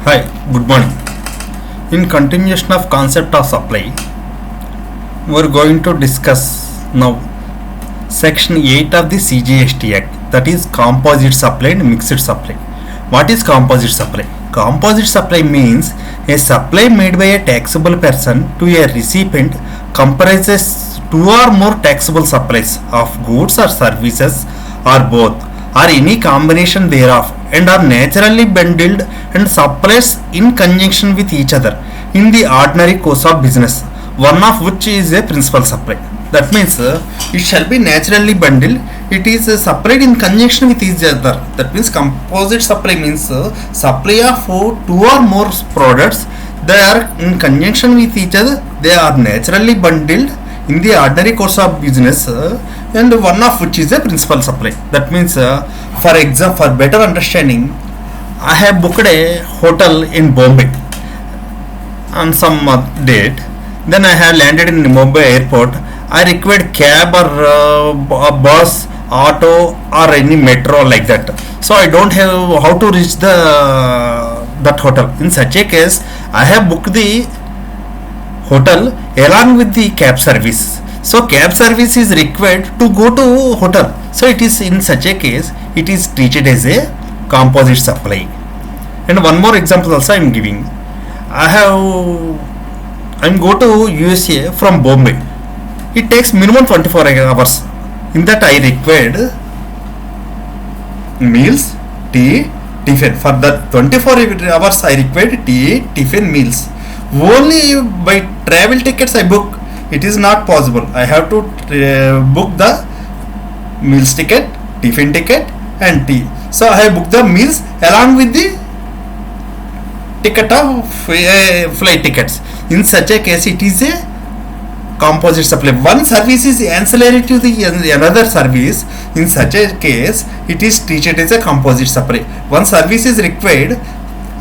Hi, good morning. In continuation of concept of supply, we are going to discuss now section 8 of the CGST Act, that is composite supply and mixed supply. What is composite supply? Composite supply means a supply made by a taxable person to a recipient comprises two or more taxable supplies of goods or services or both or any combination thereof and are naturally bundled and supplies in conjunction with each other in the ordinary course of business, one of which is a principal supply. That means it shall be naturally bundled. It is supplied in conjunction with each other. That means composite supply means supply of two or more products. They are in conjunction with each other. They are naturally bundled in the ordinary course of business, and one of which is a principal supply. That means, for example, for better understanding, I have booked a hotel in Bombay on some date. Then I have landed in Mumbai airport. I required cab or a bus, auto, or any metro like that. So I don't have how to reach the that hotel. In such a case, I have booked the hotel along with the cab service. So cab service is required to go to hotel. So it is in such a case it is treated as a composite supply. And one more example also I am giving. I'm go to USA from Bombay. It takes minimum 24 hours. In that I required meals, tea, tiffin. For that 24 hours I required tea, tiffin, meals. Only by travel tickets I book. It is not possible. I have to book the meals ticket, tiffin ticket and tea. So I have booked the meals along with the ticket of flight tickets. In such a case it is a composite supply. One service is ancillary to the another service. In such a case it is treated as a composite supply. One service is required.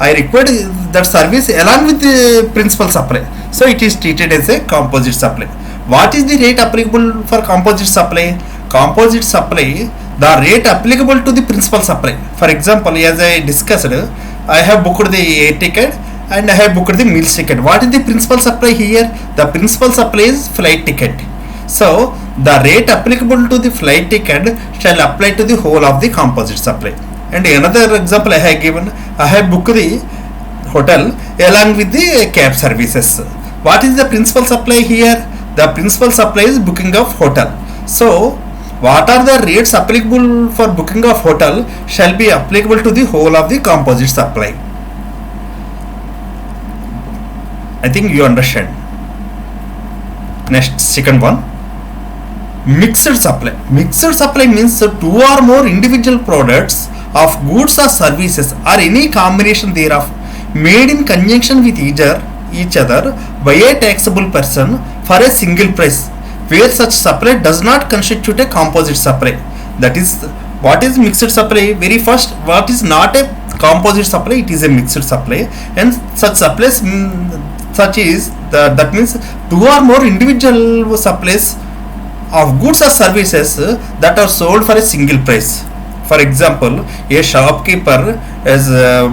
I required that service along with the principal supply. So it is treated as a composite supply. What is the rate applicable for composite supply? Composite supply, the rate applicable to the principal supply. For example, as I discussed, I have booked the air ticket and I have booked the meals ticket. What is the principal supply here? The principal supply is flight ticket. So the rate applicable to the flight ticket shall apply to the whole of the composite supply. And another example I have given, I have booked the hotel along with the cab services. What is the principal supply here? The principal supply is booking of hotel. So what are the rates applicable for booking of hotel shall be applicable to the whole of the composite supply. I think you understand. Next, second one, mixed supply. Mixed supply means two or more individual products of goods or services or any combination thereof made in conjunction with each other by a taxable person for a single price, where such supply does not constitute a composite supply. That is, what is mixed supply? Very first, what is not a composite supply? It is a mixed supply, and such supplies that means two or more individual supplies of goods or services that are sold for a single price. For example, a shopkeeper has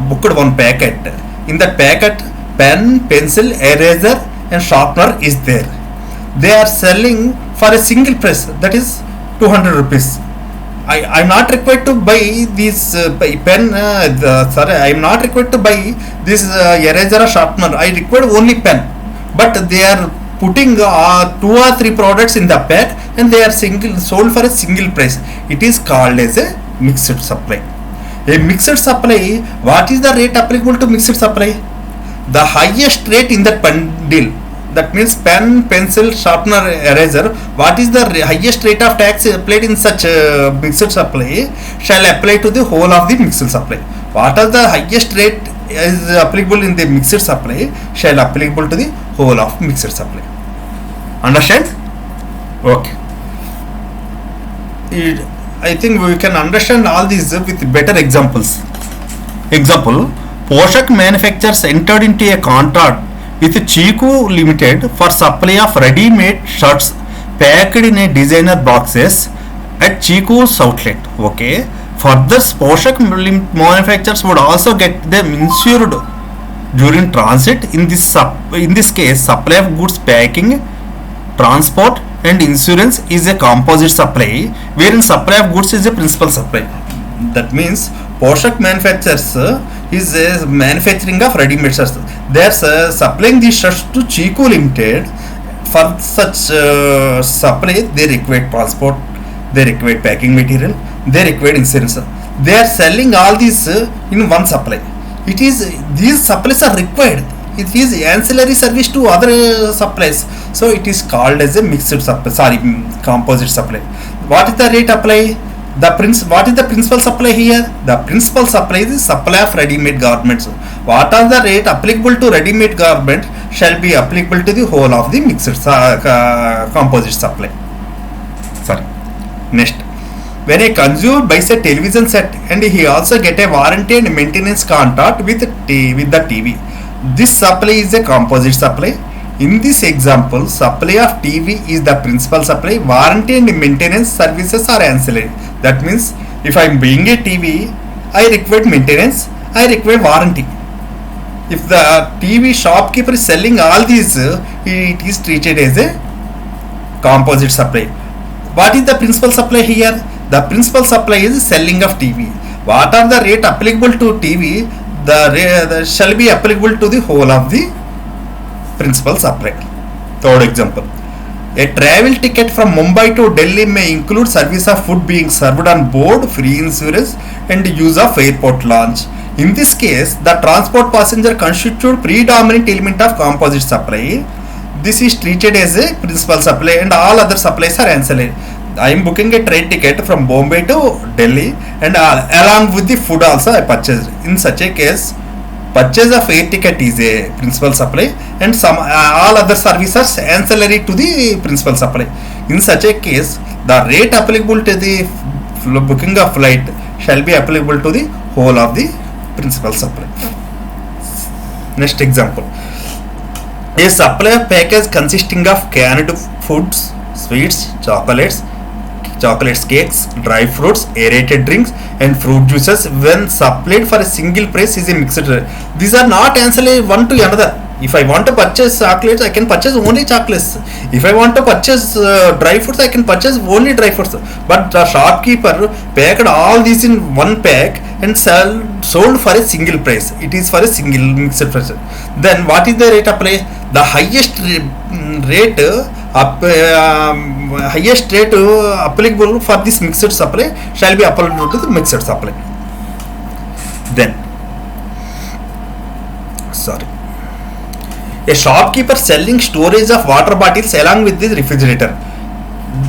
booked one packet. In that packet, pen, pencil, eraser and sharpener is there. They are selling for a single price, that is 200 rupees. I am not required to buy this pen. I am not required to buy this eraser or sharpener. I require only pen. But they are putting two or three products in the pack and they are sold for a single price. It is called as a mixed supply. A mixed supply, what is the rate applicable to mixed supply? The highest rate in that bundle. That means pen, pencil, sharpener, eraser. What is the highest rate of tax applied in such mixed supply shall apply to the whole of the mixed supply. What are the highest rate is applicable in the mixed supply shall applicable to the whole of mixed supply. Understand? Okay. I think we can understand all these with better examples. Example, Poshak manufacturers entered into a contract with Chiku Limited for supply of ready-made shirts packed in a designer boxes at Chiku's outlet. Okay. Further, Poshak manufacturers would also get them insured during transit. In this case, supply of goods, packing, transport and insurance is a composite supply, wherein supply of goods is a principal supply. That means Poshak manufacturers is manufacturing of ready-made shirts. They are supplying these shirts to Chico Limited. For such supply, they require transport, they require packing material, they require insurance. They are selling all these in one supply. It is these supplies are required. It is ancillary service to other supplies. So it is called as a mixed supply. Composite supply. What is the rate apply? What is the principal supply here? The principal supply is supply of ready-made garments. What are the rate applicable to ready-made garment shall be applicable to the whole of the mixed composite supply. Sorry. Next, when a consumer buys a television set and he also get a warranty and maintenance contract with the TV, this supply is a composite supply. In this example, supply of TV is the principal supply, warranty and maintenance services are ancillary. That means if I am buying a TV, I require maintenance, I require warranty. If the TV shopkeeper is selling all these, it is treated as a composite supply. What is the principal supply here? The principal supply is selling of TV. What are the rate applicable to TV? The shall be applicable to the whole of the principal supply. Third example, a travel ticket from Mumbai to Delhi may include service of food being served on board, free insurance and use of airport lounge. In this case, the transport passenger constitute predominant element of composite supply. This is treated as a principal supply and all other supplies are ancillary. I am booking a train ticket from Bombay to Delhi and along with the food also I purchased. In such a case, purchase of air ticket is a principal supply and some all other services ancillary to the principal supply. In such a case, the rate applicable to the booking of flight shall be applicable to the whole of the principal supply. Next example, a supply package consisting of canned foods, sweets, chocolates, cakes, dry fruits, aerated drinks and fruit juices when supplied for a single price is a mixed rate. These are not ancillary one to another. If I want to purchase chocolates, I can purchase only chocolates. If I want to purchase dry fruits, I can purchase only dry fruits. But the shopkeeper packed all these in one pack and sold for a single price. It is for a single mixed price. Then what is the rate apply? The highest rate applicable for this mixed supply shall be applicable to the mixed supply. Then, a shopkeeper selling storage of water bottles along with the refrigerator.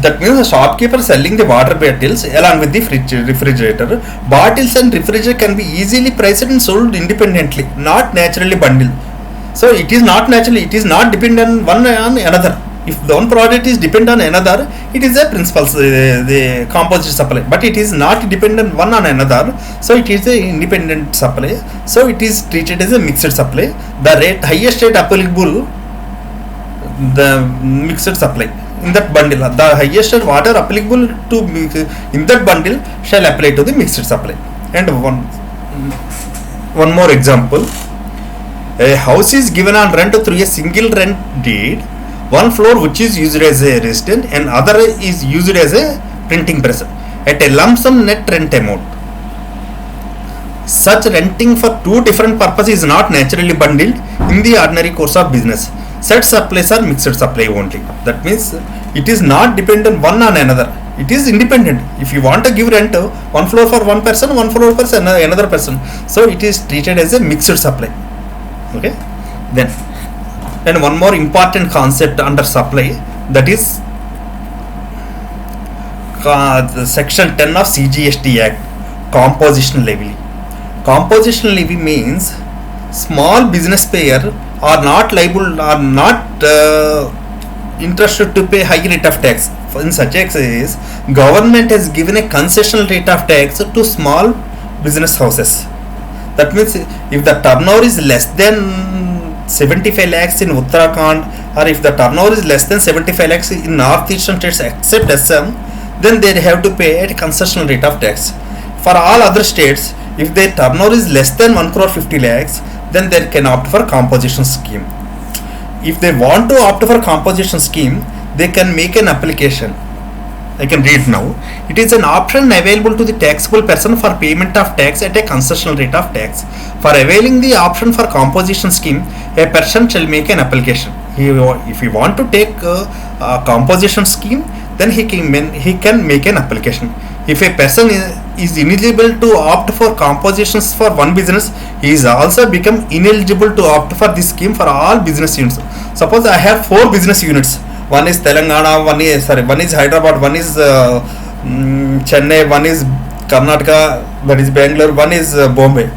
That means the shopkeeper selling the water bottles along with the refrigerator. Bottles and refrigerator can be easily priced and sold independently, not naturally bundled. So it is not naturally, it is not dependent one on another. If the one product is dependent on another, it is a principal the composite supply, but it is not dependent one on another, so it is a independent supply, so it is treated as a mixed supply. The rate highest rate applicable the mixed supply in that bundle, the highest rate water applicable to in that bundle shall apply to the mixed supply. And one more example, a house is given on rent through a single rent deed. One floor which is used as a residence and other is used as a printing press at a lump sum net rent amount. Such renting for two different purposes is not naturally bundled in the ordinary course of business. Such supplies are mixed supply only. That means it is not dependent one on another. It is independent. If you want to give rent, one floor for one person, one floor for another person. So it is treated as a mixed supply. Okay. Then. And one more important concept under supply, that is section 10 of CGST Act, composition levy. Composition levy means small business payer are not liable, are not interested to pay high rate of tax. In such a case, government has given a concessional rate of tax to small business houses. That means if the turnover is less than 75 lakhs in Uttarakhand, or if the turnover is less than 75 lakhs in northeastern states except Assam, then they have to pay at concessional rate of tax. For all other states, if their turnover is less than 1 crore 50 lakhs, then they can opt for composition scheme. If they want to opt for composition scheme, they can make an application. I can read now. It is an option available to the taxable person for payment of tax at a concessional rate of tax. For availing the option for composition scheme, a person shall make an application. If he want to take a composition scheme, then he can make an application. If a person is ineligible to opt for compositions for one business, he is also become ineligible to opt for this scheme for all business units. Suppose I have 4 business units. One is Telangana, one is Hyderabad, one is Chennai, one is Karnataka, that is Bangalore, one is Bombay.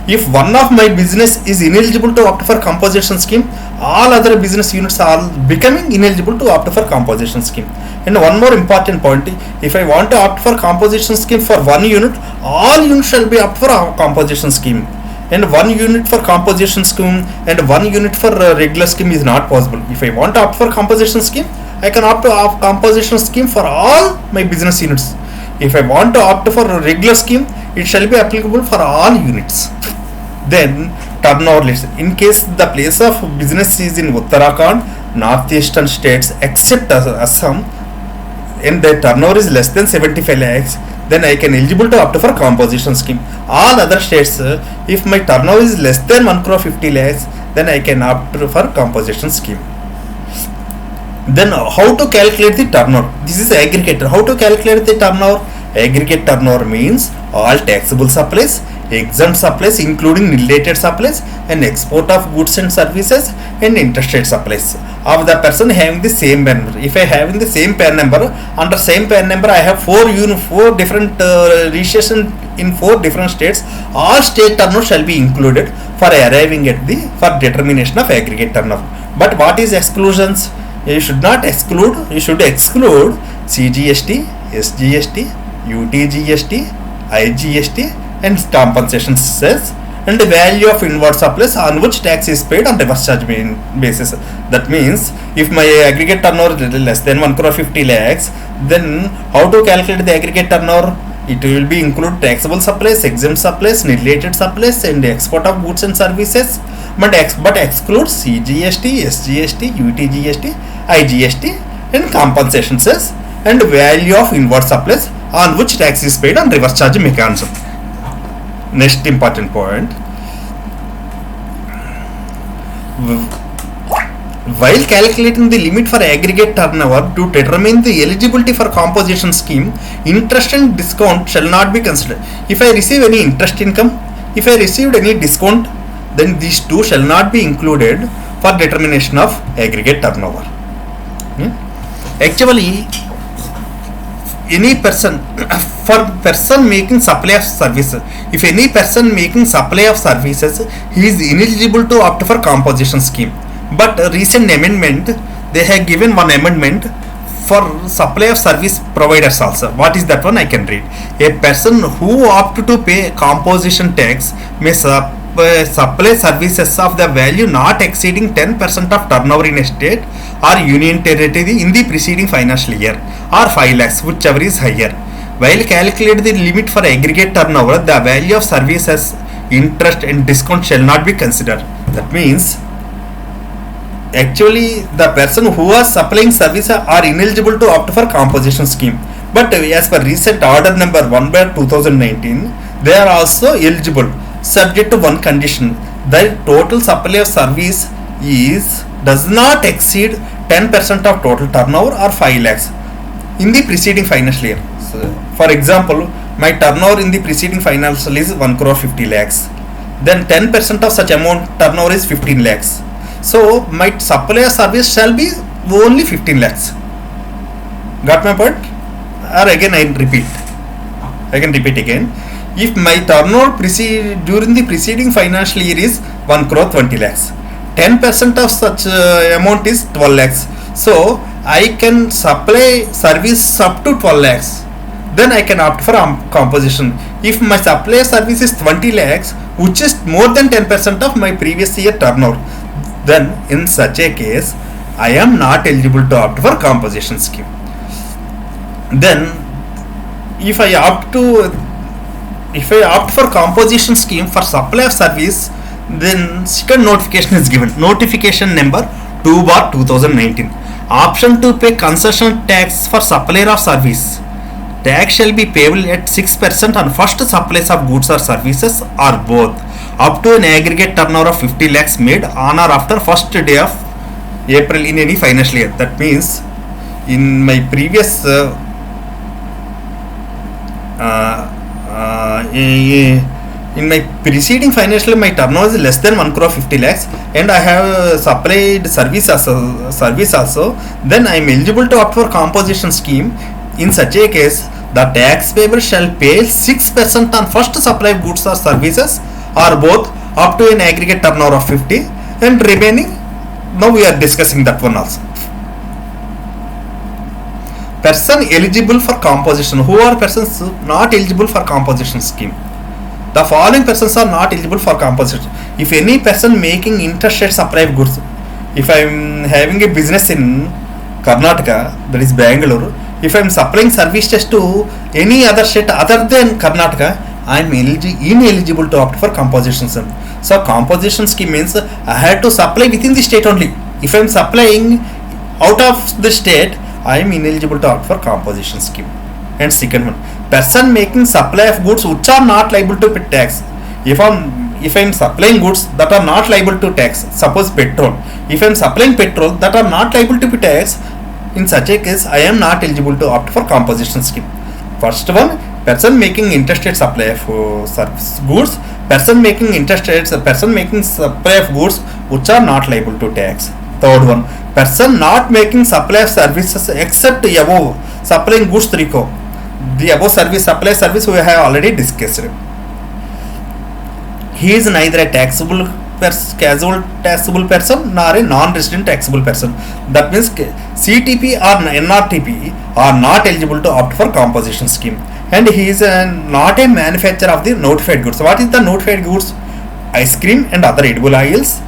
If one of my business is ineligible to opt for composition scheme, all other business units are becoming ineligible to opt for composition scheme. And one more important point, if I want to opt for composition scheme for one unit, all units shall be opt for a composition scheme. And one unit for composition scheme and one unit for regular scheme is not possible. If I want to opt for composition scheme, I can opt to composition scheme for all my business units. If I want to opt for a regular scheme, it shall be applicable for all units. Then turnover list. In case the place of business is in Uttarakhand, northeastern states except Assam, and the turnover is less than 75 lakhs, then I can eligible to opt for composition scheme. All other states, if my turnover is less than 1 crore 50 lakhs, then I can opt for composition scheme. Then how to calculate the turnover? This is aggregator. How to calculate the turnover? Aggregate turnover means all taxable supplies, exempt supplies including related supplies, and export of goods and services, and interstate supplies of the person having the same PAN number. If I having the same PAN number, under same PAN number I have 4 different registration in 4 different states, all state turnover shall be included for arriving at the for determination of aggregate turnover. But what is exclusions? You should not exclude, you should exclude CGST, SGST, UTGST, IGST, and compensation cess, and the value of inward supplies on which tax is paid on reverse charge basis. That means if my aggregate turnover is less than 1 crore 50 lakhs, then how to calculate the aggregate turnover? It will be include taxable supplies, exempt supplies, related supplies, and export of goods and services, but exclude CGST, SGST, UTGST, IGST, and compensation cess, and value of inward supplies on which tax is paid on reverse charge mechanism. Next important point, while calculating the limit for aggregate turnover to determine the eligibility for composition scheme, interest and discount shall not be considered. If I receive any interest income, if I received any discount, then these two shall not be included for determination of aggregate turnover. Actually, any person for person making supply of services, if any person making supply of services, he is ineligible to opt for composition scheme. But recent amendment, they have given one amendment for supply of service providers also. What is that one? I can read. A person who opt to pay composition tax may supply services of the value not exceeding 10% of turnover in a state or union territory in the preceding financial year, or 5 lakhs, whichever is higher. While calculate the limit for aggregate turnover, the value of services, interest and discount shall not be considered. That means actually the person who was supplying services are ineligible to opt for composition scheme. But as per recent order number 1/2019, they are also eligible, subject to one condition: the total supply of service does not exceed 10% of total turnover or 5 lakhs in the preceding financial year. So, for example, my turnover in the preceding financial is 1 crore 50 lakhs. Then 10% of such amount turnover is 15 lakhs. So my supply of service shall be only 15 lakhs. Got my point? Or again I can repeat again. If my turnover during the preceding financial year is 1 crore 20 lakhs, 10% of such amount is 12 lakhs. So I can supply service up to 12 lakhs. Then I can opt for composition. If my supply service is 20 lakhs, which is more than 10% of my previous year turnover, then in such a case I am not eligible to opt for composition scheme. Then if I opt for composition scheme for supply of service, Then second notification is given, notification number 2/2019. Option to pay concession tax for supplier of service. Tax shall be payable at 6% on first supplies of goods or services or both, up to an aggregate turnover of 50 lakhs made on or after first day of April in any financial year. That means in my previous in my preceding financial year, my turnover is less than 1 crore 50 lakhs and I have supplied service also, then I am eligible to opt for composition scheme. In such a case, the tax payable shall pay 6% on first supply of goods or services or both, up to an aggregate turnover of 50, and remaining, now we are discussing that one also. Person eligible for composition. Who are persons not eligible for composition scheme? The following persons are not eligible for composition. If any person making interstate supply of goods, if I am having a business in Karnataka, that is Bangalore, if I am supplying services to any other state other than Karnataka, I am ineligible to opt for composition scheme. So composition scheme means I had to supply within the state only. If I am supplying out of the state, I am ineligible to opt for composition scheme. And second one, person making supply of goods which are not liable to pay tax. If I am supplying goods that are not liable to tax, suppose petrol. If I am supplying petrol that are not liable to pay tax, in such a case I am not eligible to opt for composition scheme. First one, person making interstate supply of goods. Person making supply of goods which are not liable to tax. Third one, person not making supply of services except above supplying goods 3 co. The above service we have already discussed. He is neither a casual taxable person nor a non-resident taxable person. That means CTP or NRTP are not eligible to opt for composition scheme. And he is not a manufacturer of the notified goods. What is the notified goods? Ice cream and other edible oils,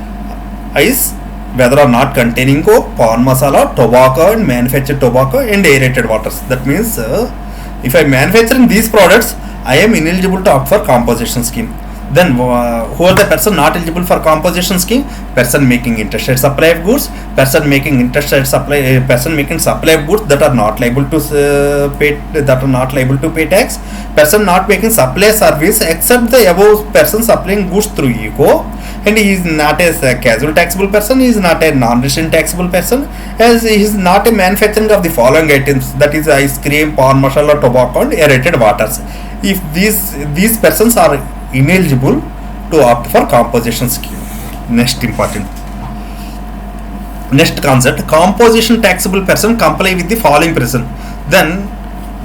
ice, whether or not containing corn masala, tobacco and manufactured tobacco and aerated waters. That means if I am manufacturing these products, I am ineligible to opt for composition scheme. Then who are the person not eligible for composition scheme? Person making interstate supply of goods, person making supply of goods that are not liable to pay tax, person not making supply service except the above person supplying goods through ECO, and he is not a casual taxable person, he is not a non-resident taxable person, as he is not a manufacturing of the following items, that is ice cream, corn masala, tobacco and aerated waters. If these persons are ineligible to opt for composition scheme. Next concept, composition taxable person comply with the following person. Then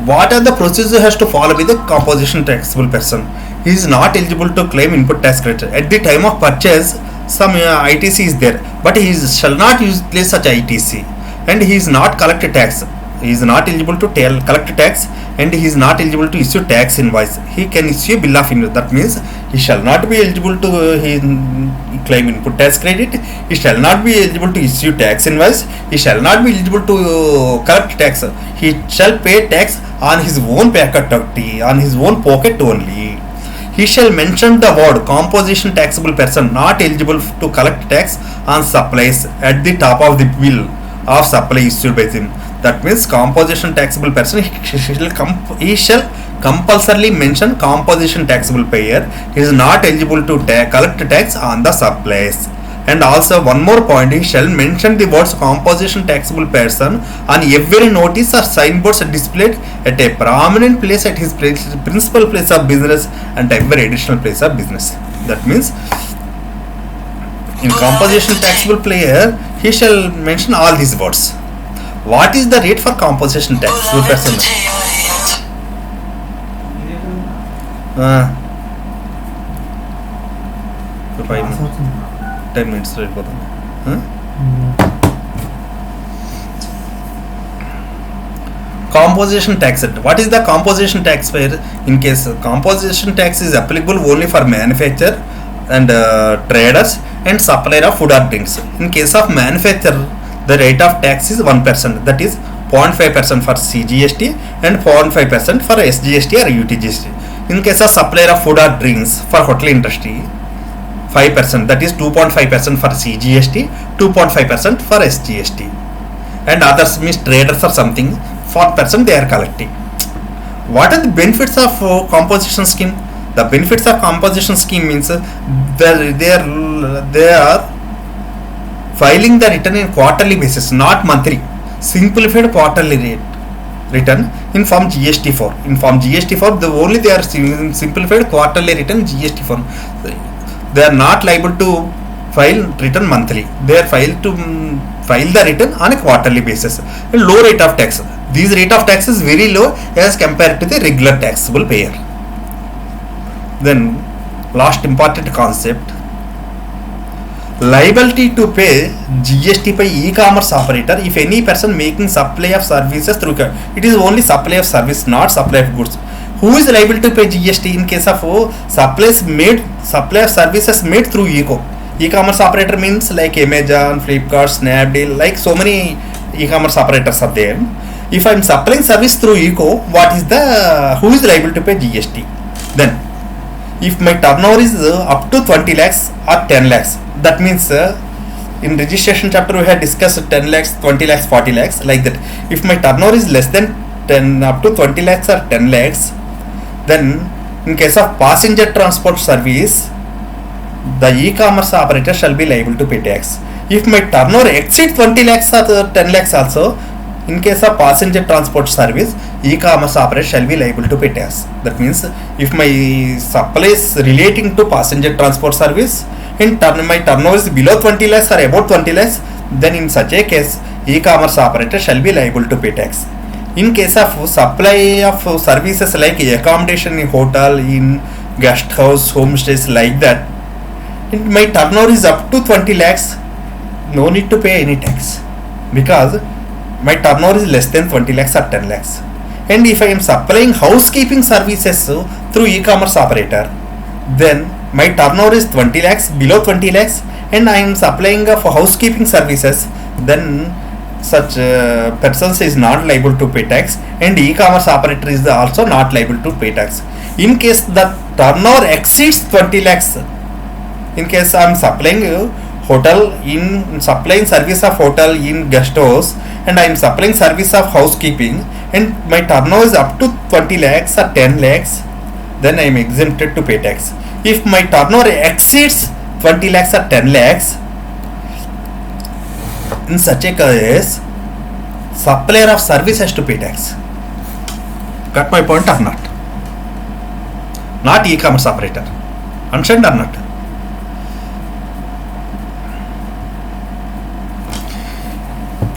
what are the procedures has to follow with the composition taxable person? He is not eligible to claim input tax credit. At the time of purchase, some ITC is there, but he shall not place such ITC, and he is not collect tax. He is not eligible to collect tax, and he is not eligible to issue tax invoice. He can issue bill of invoice. That means he shall not be eligible to claim input tax credit. He shall not be eligible to issue tax invoice. He shall not be eligible to collect tax. He shall pay tax on his own pocket only. He shall mention the word composition taxable person not eligible to collect tax on supplies at the top of the bill of supply issued by him. That means composition taxable person, he shall compulsorily mention composition taxable payer. He is not eligible to collect tax on the supplies. And also one more point, he shall mention the words composition taxable person on every notice or signboards displayed at a prominent place at his principal place of business and every additional place of business. That means in composition taxable player, he shall mention all these words. What is the rate for composition taxable person? 10 minutes. Composition tax. What is the composition tax payer? In case composition tax is applicable only for manufacturer and traders and supplier of food or drinks. In case of manufacturer, the rate of tax is 1%, that is 0.5% for CGST and 0.5% for SGST or UTGST. In case of supplier of food or drinks for hotel industry, 5%, that is 2.5% for CGST, 2.5% for SGST, and others means traders or something 4% they are collecting. What are the benefits of composition scheme? The benefits of composition scheme means they are filing the return in quarterly basis, not monthly. Simplified quarterly rate return in form GST4. In form GST4, only they are simplified quarterly return GST4. They are not liable to file return monthly. They are file the return on a quarterly basis. And low rate of tax. This rate of tax is very low as compared to the regular taxable payer. Then last important concept, liability to pay GST by e-commerce operator if any person making supply of services through it is only supply of service, not supply of goods. Who is liable to pay GST in case of supply of services made through e-commerce operator means like Amazon, Flipkart, Snapdeal, like so many e-commerce operators are there. If I am supplying service through who is liable to pay GST? Then if my turnover is up to 20 lakhs or 10 lakhs, that means in registration chapter we had discussed 10 lakhs, 20 lakhs, 40 lakhs, like that. If my turnover is less than 10 up to 20 lakhs or 10 lakhs, then in case of passenger transport service, the e-commerce operator shall be liable to pay tax. If my turnover exceeds 20 lakhs or 10 lakhs also, in case of passenger transport service, e-commerce operator shall be liable to pay tax. That means if my supply is relating to passenger transport service, my turnover is below 20 lakhs or above 20 lakhs, then in such a case, e-commerce operator shall be liable to pay tax. In case of supply of services like accommodation in hotel, in guest house, homestays, like that, my turnover is up to 20 lakhs, no need to pay any tax because my turnover is less than 20 lakhs or 10 lakhs. And if I am supplying housekeeping services through e-commerce operator, then my turnover is 20 lakhs, below 20 lakhs, and I am supplying for housekeeping services, then such persons is not liable to pay tax, and e-commerce operator is also not liable to pay tax. In case the turnover exceeds 20 lakhs, in case I am supplying supplying service of hotel in guest house, and I am supplying service of housekeeping, and my turnover is up to 20 lakhs or 10 lakhs, then I am exempted to pay tax. If my turnover exceeds 20 lakhs or 10 lakhs, in such a case, supplier of service has to pay tax. Got my point or not? Not e-commerce operator. Understand or not?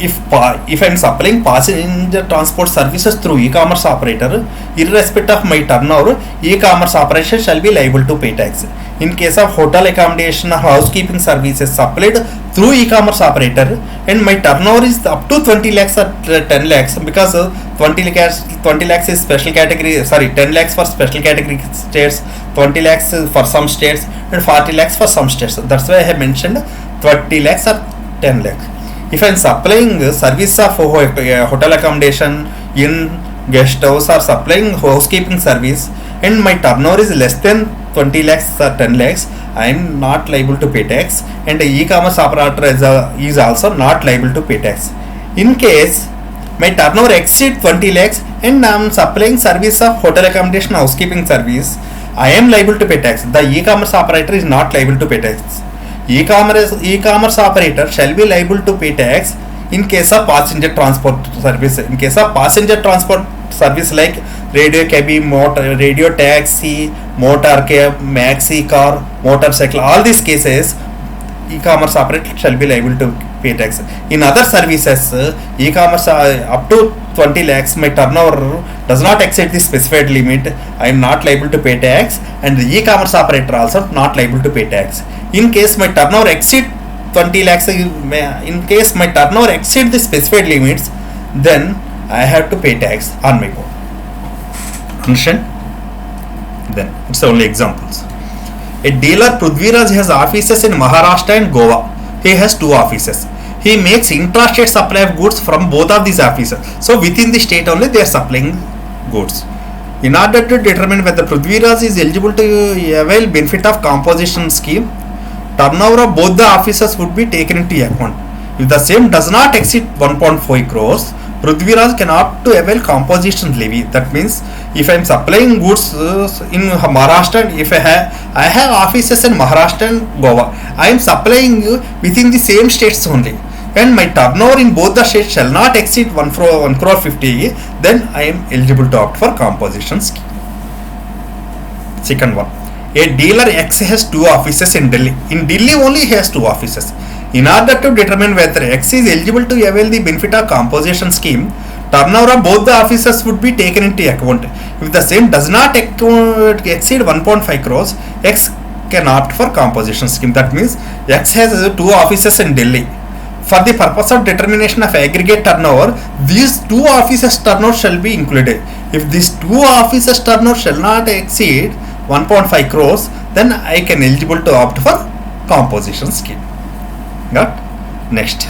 If I am supplying passenger transport services through e-commerce operator, irrespective of my turnover, e-commerce operator shall be liable to pay tax. In case of hotel accommodation or housekeeping services supplied through e-commerce operator, and my turnover is up to 20 lakhs or 10 lakhs, because 20 lakhs is special category, 10 lakhs for special category states, 20 lakhs for some states, and 40 lakhs for some states. That's why I have mentioned 20 lakhs or 10 lakhs. If I am supplying service of hotel accommodation in guest house or supplying housekeeping service, and my turnover is less than 20 lakhs or 10 lakhs, I am not liable to pay tax, and the e-commerce operator is also not liable to pay tax. In case my turnover exceeds 20 lakhs and I am supplying service of hotel accommodation housekeeping service, I am liable to pay tax. The e-commerce operator is not liable to pay tax. E-commerce operator shall be liable to pay tax in case of passenger transport service. In case of passenger transport service like radio cabby, radio taxi, motor cab, maxi car, motorcycle, all these cases, e-commerce operator shall be liable to pay tax. In other services, e-commerce up to 20 lakhs, my turnover does not exceed the specified limit, I am not liable to pay tax, and the e-commerce operator also not liable to pay tax. In case my turnover exceed 20 lakhs, in case my turnover exceed the specified limits, then I have to pay tax on my own. Understand? Then it's only examples. A dealer Prithviraj has offices in Maharashtra and Goa. He has two offices. He makes intra-state supply of goods from both of these offices. So within the state only they are supplying goods. In order to determine whether Prithviraj is eligible to avail benefit of composition scheme, turnover of both the offices would be taken into account. If the same does not exceed 1.5 crores, Prithviraj can opt to avail composition levy. That means if I am supplying goods in Maharashtra, and if I have offices in Maharashtra and Goa, I am supplying within the same states only, and my turnover in both the states shall not exceed 1 crore 50, then I am eligible to opt for composition scheme. Second one, a dealer X has two offices in Delhi. In Delhi only he has two offices. In order to determine whether X is eligible to avail the benefit of composition scheme, turnover of both the offices would be taken into account. If the same does not exceed 1.5 crores, X can opt for composition scheme. That means X has two offices in Delhi. For the purpose of determination of aggregate turnover, these two offices turnover shall be included. If these two offices turnover shall not exceed 1.5 crores, then I can eligible to opt for composition scheme. Got? Next,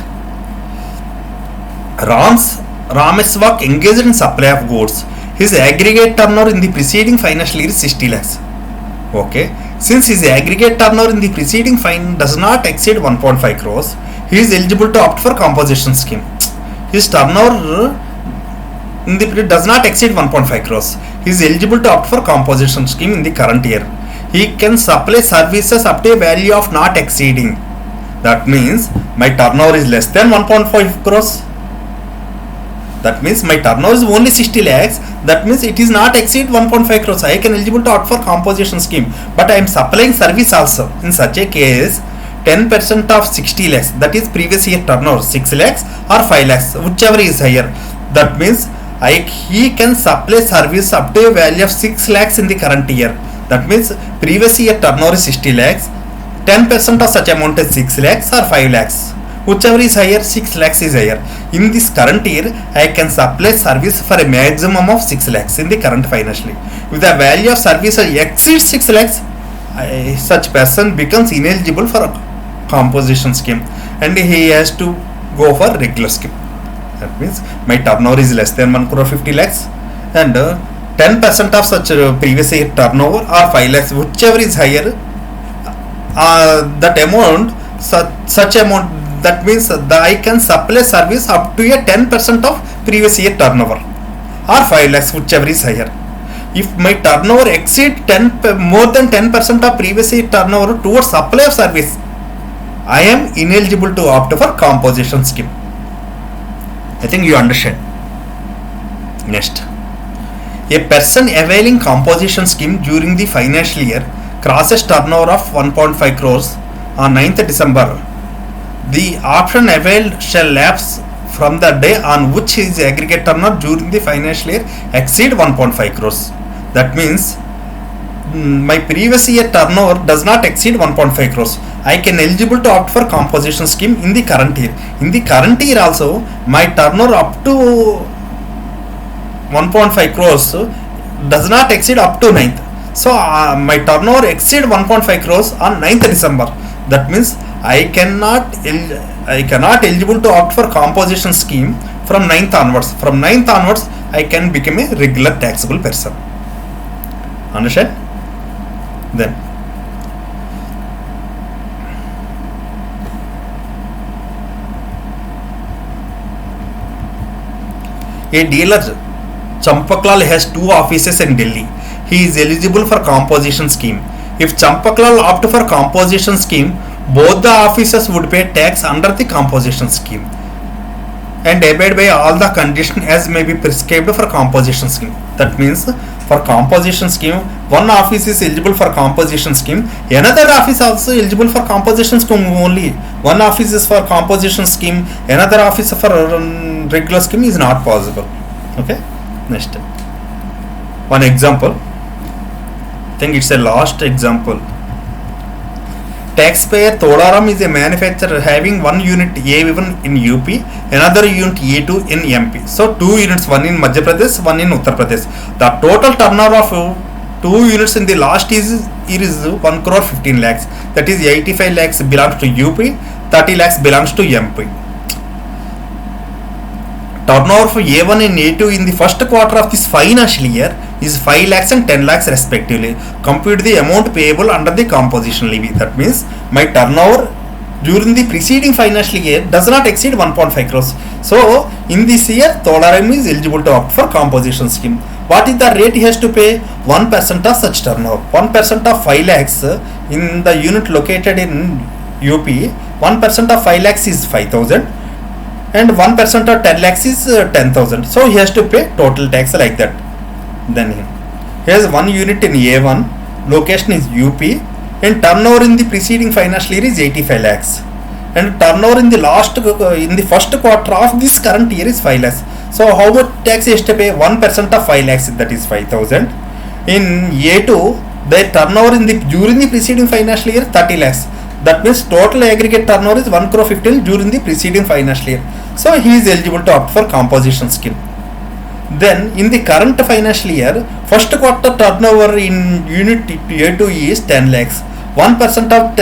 Rameswak engaged in supply of goods. His aggregate turnover in the preceding financial year is 60 lakhs. Okay, since his aggregate turnover in the preceding does not exceed 1.5 crores, he is eligible to opt for composition scheme. His turnover in the does not exceed 1.5 crores. He is eligible to opt for composition scheme in the current year. He can supply services up to a value of not exceeding. That means my turnover is less than 1.5 crores. That means my turnover is only 60 lakhs. That means it is not exceed 1.5 crores. I can eligible to opt for composition scheme. But I am supplying service also. In such a case, 10% of 60 lakhs, that is previous year turnover, 6 lakhs or 5 lakhs, whichever is higher. That means he can supply service up to a value of 6 lakhs in the current year. That means previous year turnover is 60 lakhs. 10% of such amount is 6 lakhs or 5 lakhs. Whichever is higher, 6 lakhs is higher. In this current year, I can supply service for a maximum of 6 lakhs in the current financial year. If the value of service exceeds 6 lakhs, such person becomes ineligible for a composition scheme and he has to go for regular scheme. That means my turnover is less than 1 crore 50 lakhs and 10% of such previous year turnover or 5 lakhs, whichever is higher, that amount, such amount, that means I can supply service up to a 10% of previous year turnover or 5 lakhs, whichever is higher. If my turnover exceed more than 10% of previous year turnover towards supply of service, I am ineligible to opt for composition scheme. I think you understand. Next, a person availing composition scheme during the financial year crosses turnover of 1.5 crores on 9th December. The option availed shall lapse from the day on which his aggregate turnover during the financial year exceed 1.5 crores. That means my previous year turnover does not exceed 1.5 crores. I can eligible to opt for composition scheme in the current year. In the current year also, my turnover up to 1.5 crores does not exceed up to 9th. So my turnover exceed 1.5 crores on 9th December. That means I cannot eligible to opt for composition scheme from 9th onwards. From 9th onwards, I can become a regular taxable person. Understand? Then a dealer Champaklal has two offices in Delhi. He is eligible for composition scheme. If Champaklal opt for composition scheme, both the offices would pay tax under the composition scheme and abide by all the conditions as may be prescribed for composition scheme. That means for composition scheme, one office is eligible for composition scheme, another office also eligible for composition scheme only. One office is for composition scheme, another office for regular scheme is not possible. Okay, next one example. I think it's a last example. Taxpayer Todaram is a manufacturer having one unit A1 in UP, another unit A2 in MP. So two units, one in Madhya Pradesh, one in Uttar Pradesh. The total turnover of two units in the last year is 1 crore 15 lakhs. That is 85 lakhs belongs to UP, 30 lakhs belongs to MP. turnover for A1 and A2 in the first quarter of this financial year is 5 lakhs and 10 lakhs respectively. Compute the amount payable under the composition levy. That means my turnover during the preceding financial year does not exceed 1.5 crores. So in this year Tolaram is eligible to opt for composition scheme. What is the rate he has to pay? 1% of such turnover. 1% of 5 lakhs in the unit located in UP. 1% of 5 lakhs is 5,000 and 1% of 10 lakhs is 10,000. So he has to pay total tax like that. Then he has one unit in A1, location is UP, and turnover in the preceding financial year is 85 lakhs. And turnover in the first quarter of this current year is 5 lakhs. So how much tax he has to pay? 1% of 5 lakhs, that is 5,000. In A2, their turnover during the preceding financial year 30 lakhs. That means total aggregate turnover is 1 crore 15 during the preceding financial year. So he is eligible to opt for composition scheme. Then in the current financial year, first quarter turnover in unit A2 is 10 lakhs. 1% of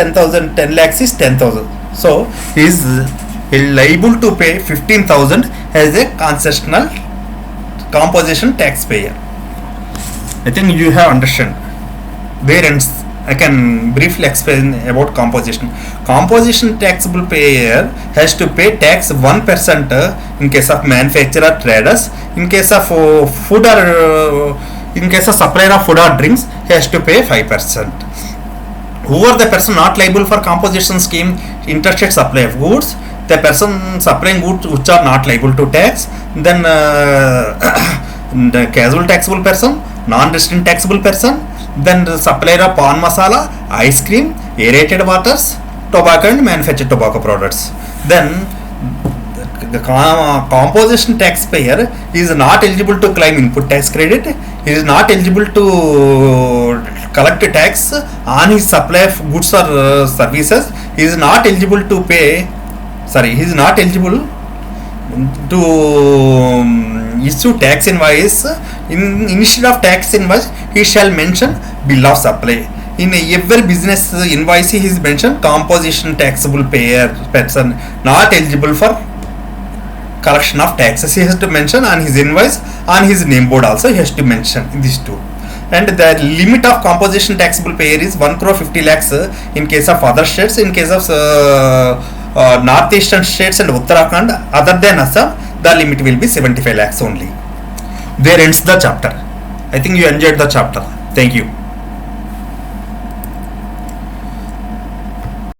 10 lakhs is 10,000. So he is liable to pay 15,000 as a concessional composition taxpayer. I think you have understood. There ends. I can briefly explain about composition. Composition taxable payer has to pay tax 1% in case of manufacturer traders. In case of food or in case of supplier of food or drinks, he has to pay 5%. Who are the person not liable for composition scheme? Interstate supply of goods. The person supplying goods which are not liable to tax. Then the casual taxable person, non-resident taxable person. Then the supplier of pan masala, ice cream, aerated waters, tobacco and manufactured tobacco products. Then the composition taxpayer is not eligible to claim input tax credit. He is not eligible to collect tax on his supply of goods or services. He is not eligible to pay. He is not eligible to issue tax invoice. Instead of tax invoice, he shall mention bill of supply. In every business invoice, he is mentioned composition taxable payer person not eligible for collection of taxes. He has to mention on his invoice, on his name board also he has to mention these two. And the limit of composition taxable payer is 1 crore 50 lakhs in case of other states. In case of northeastern states and Uttarakhand other than Assam, the limit will be 75 lakhs only. There ends the chapter. I think you enjoyed the chapter. Thank you.